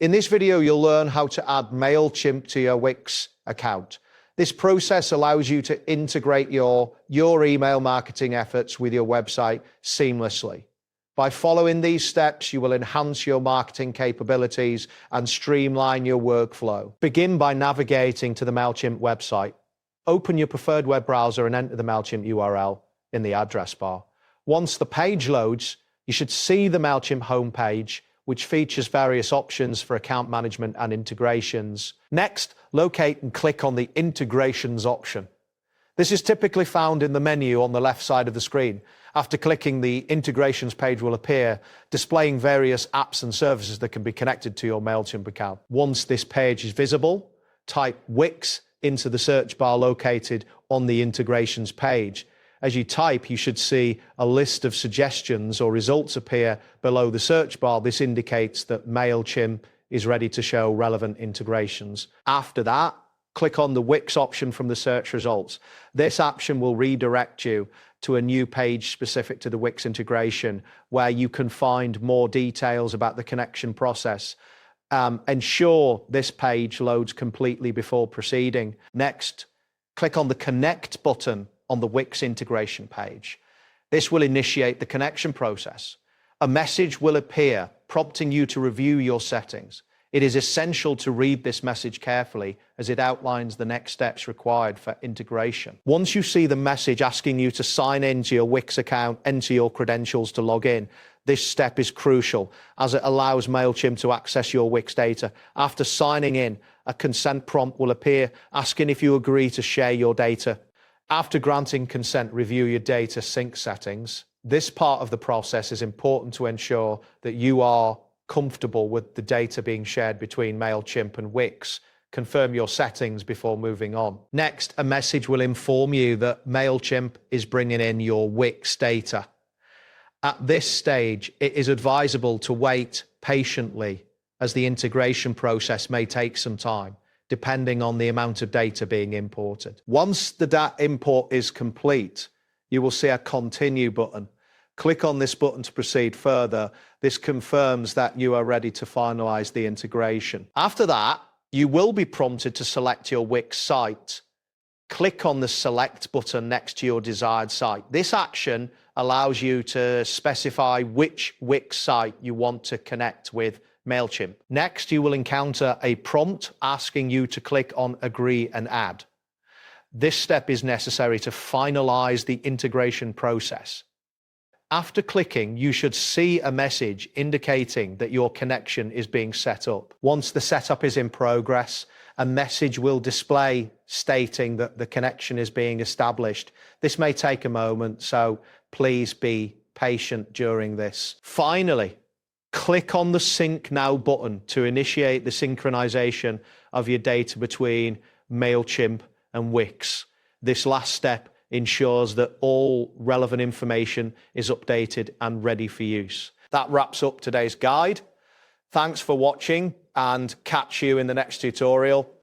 In this video, you'll learn how to add Mailchimp to your Wix account. This process allows you to integrate your email marketing efforts with your website seamlessly. By following these steps, you will enhance your marketing capabilities and streamline your workflow. Begin by navigating to the Mailchimp website. Open your preferred web browser and enter the Mailchimp URL in the address bar. Once the page loads, you should see the Mailchimp homepage, which features various options for account management and integrations. Next, locate and click on the Integrations option. This is typically found in the menu on the left side of the screen. After clicking, the Integrations page will appear, displaying various apps and services that can be connected to your Mailchimp account. Once this page is visible, type Wix into the search bar located on the Integrations page. As you type, you should see a list of suggestions or results appear below the search bar. This indicates that Mailchimp is ready to show relevant integrations. After that, click on the Wix option from the search results. This option will redirect you to a new page specific to the Wix integration, where you can find more details about the connection process. Ensure this page loads completely before proceeding. Next, click on the Connect button on the Wix integration page. This will initiate the connection process. A message will appear prompting you to review your settings. It is essential to read this message carefully as it outlines the next steps required for integration. Once you see the message asking you to sign into your Wix account, enter your credentials to log in, this step is crucial as it allows Mailchimp to access your Wix data. After signing in, a consent prompt will appear asking if you agree to share your data. After granting consent, review your data sync settings. This part of the process is important to ensure that you are comfortable with the data being shared between Mailchimp and Wix. Confirm your settings before moving on. Next, a message will inform you that Mailchimp is bringing in your Wix data. At this stage, it is advisable to wait patiently as the integration process may take some time, depending on the amount of data being imported. Once the data import is complete, you will see a Continue button. Click on this button to proceed further. This confirms that you are ready to finalize the integration. After that, you will be prompted to select your Wix site. Click on the Select button next to your desired site. This action allows you to specify which Wix site you want to connect with Mailchimp. Next, you will encounter a prompt asking you to click on Agree and Add. This step is necessary to finalize the integration process. After clicking, you should see a message indicating that your connection is being set up. Once the setup is in progress, a message will display stating that the connection is being established. This may take a moment, so please be patient during this. Finally, click on the Sync Now button to initiate the synchronization of your data between Mailchimp and Wix. This last step ensures that all relevant information is updated and ready for use. That wraps up today's guide. Thanks for watching and catch you in the next tutorial.